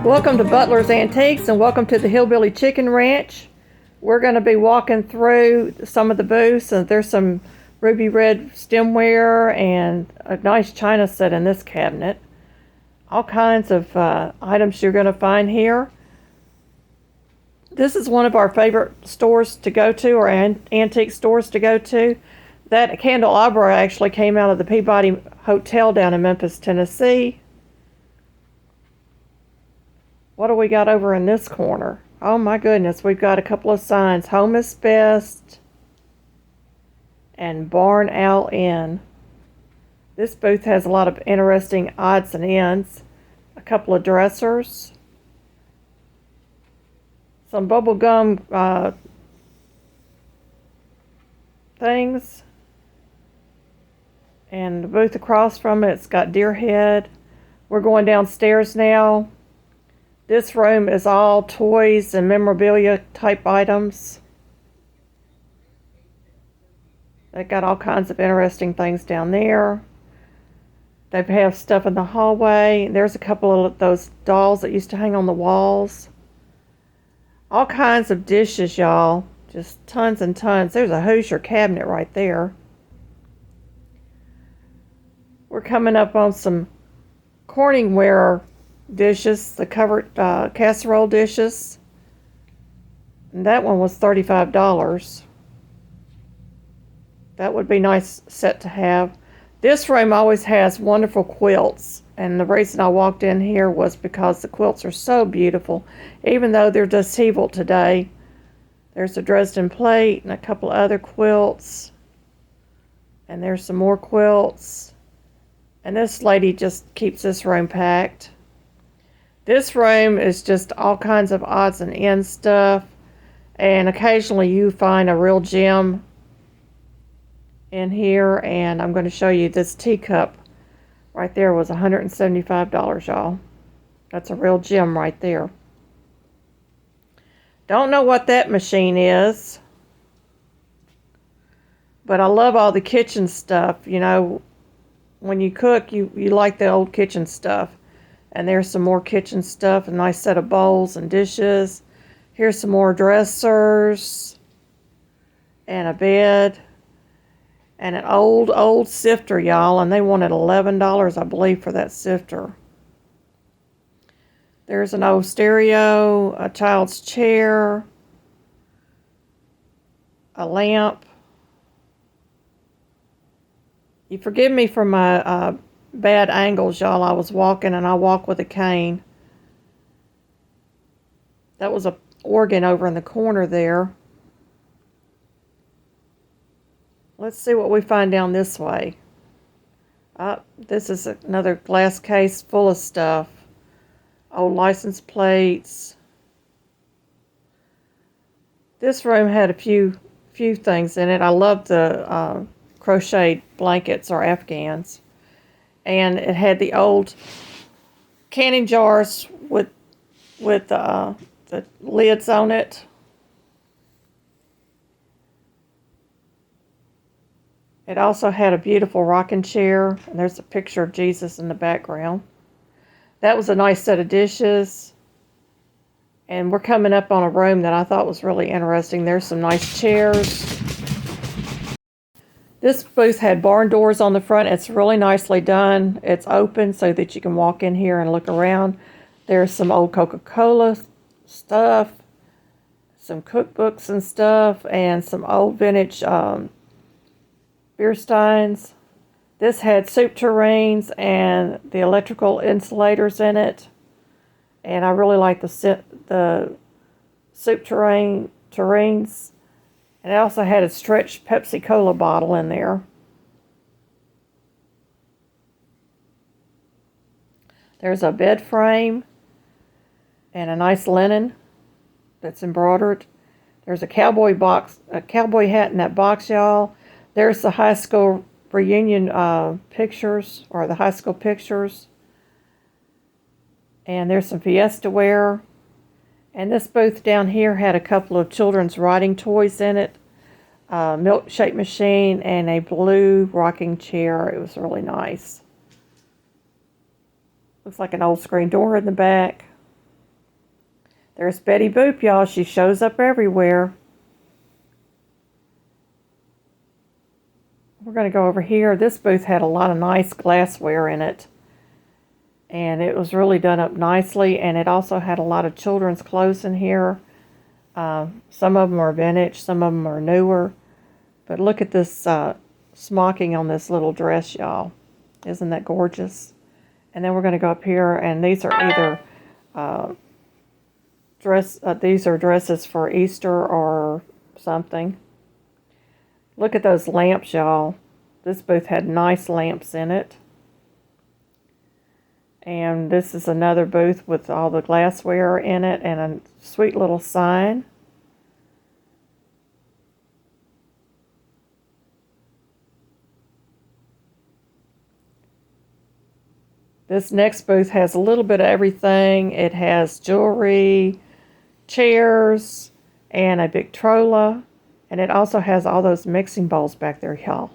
Welcome to Butler's Antiques and welcome to the Hillbilly Chicken Ranch. We're going to be walking through some of the booths, and there's some ruby red stemware and a nice china set in this cabinet. All kinds of items you're going to find here. This is one of our favorite stores to go to, or antique stores to go to. That candelabra actually came out of the Peabody Hotel down in Memphis, Tennessee. What do we got over in this corner? Oh my goodness, we've got a couple of signs. Home is Best and Barn Owl Inn. This booth has a lot of interesting odds and ends. A couple of dressers. Some bubble gum things. And the booth across from it's got deer head. We're going downstairs now. This room is all toys and memorabilia type items. They got all kinds of interesting things down there. They have stuff in the hallway. There's a couple of those dolls that used to hang on the walls. All kinds of dishes, y'all. Just tons and tons. There's a Hoosier cabinet right there. We're coming up on some Corningware dishes, the covered casserole dishes. And that one was $35. That would be a nice set to have. This room always has wonderful quilts, and the reason I walked in here was because the quilts are so beautiful, even though they're disheveled today. There's a Dresden plate and a couple other quilts, and there's some more quilts, and this lady just keeps this room packed. This room is just all kinds of odds and ends stuff, and occasionally you find a real gem in here, and I'm going to show you this teacup right there was $175, y'all. That's a real gem right there. Don't know what that machine is, but I love all the kitchen stuff. You know, when you cook, you like the old kitchen stuff. And there's some more kitchen stuff, a nice set of bowls and dishes. Here's some more dressers and a bed and an old sifter, y'all. And they wanted $11, I believe, for that sifter. There's an old stereo, a child's chair, a lamp. You forgive me for my bad angles, y'all. I was walking, and I walk with a cane. That was a organ over in the corner there. Let's see what we find down this way. This is another glass case full of stuff. Old license plates. This room had a few things in it. I love the crocheted blankets or afghans. And it had the old canning jars with the lids on it. It also had a beautiful rocking chair, and there's a picture of Jesus in the background. That was a nice set of dishes. And we're coming up on a room that I thought was really interesting. There's some nice chairs. This booth had barn doors on the front. It's really nicely done. It's open so that you can walk in here and look around. There's some old Coca-Cola stuff, some cookbooks and stuff, and some old vintage beer steins. This had soup tureens and the electrical insulators in it. And I really like the soup tureens. And it also had a stretched Pepsi Cola bottle in there. There's a bed frame and a nice linen that's embroidered. There's a cowboy hat in that box, y'all. There's the high school reunion pictures, or the high school pictures. And there's some Fiesta ware. And this booth down here had a couple of children's writing toys in it. A milkshake machine and a blue rocking chair. It was really nice. Looks like an old screen door in the back. There's Betty Boop, y'all. She shows up everywhere. We're going to go over here. This booth had a lot of nice glassware in it. And it was really done up nicely. And it also had a lot of children's clothes in here. Some of them are vintage. Some of them are newer. But look at this smocking on this little dress, y'all. Isn't that gorgeous? And then we're going to go up here. And these are either these are dresses for Easter or something. Look at those lamps, y'all. This booth had nice lamps in it. And this is another booth with all the glassware in it and a sweet little sign. This next booth has a little bit of everything. It has jewelry, chairs, and a Victrola. And it also has all those mixing bowls back there, y'all.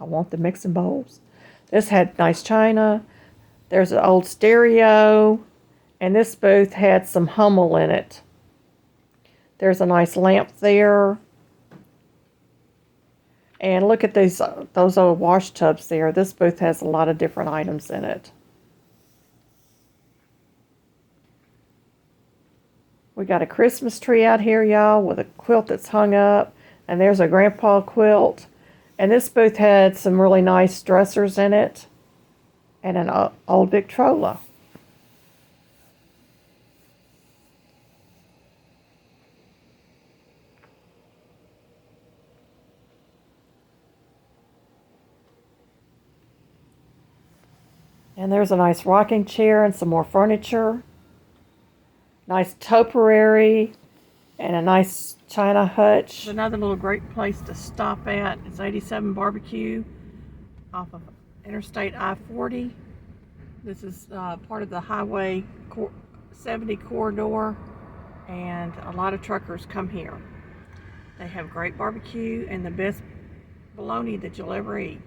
I want the mixing bowls. This had nice china. There's an old stereo. And this booth had some Hummel in it. There's a nice lamp there. And look at those old wash tubs there. This booth has a lot of different items in it. We got a Christmas tree out here, y'all, with a quilt that's hung up. And there's a grandpa quilt. And this booth had some really nice dressers in it. And an old Victrola. And there's a nice rocking chair and some more furniture. Nice topiary and a nice china hutch. Another little great place to stop at is 87 BBQ off of Interstate I-40. This is part of the Highway 70 corridor, and a lot of truckers come here. They have great barbecue and the best bologna that you'll ever eat.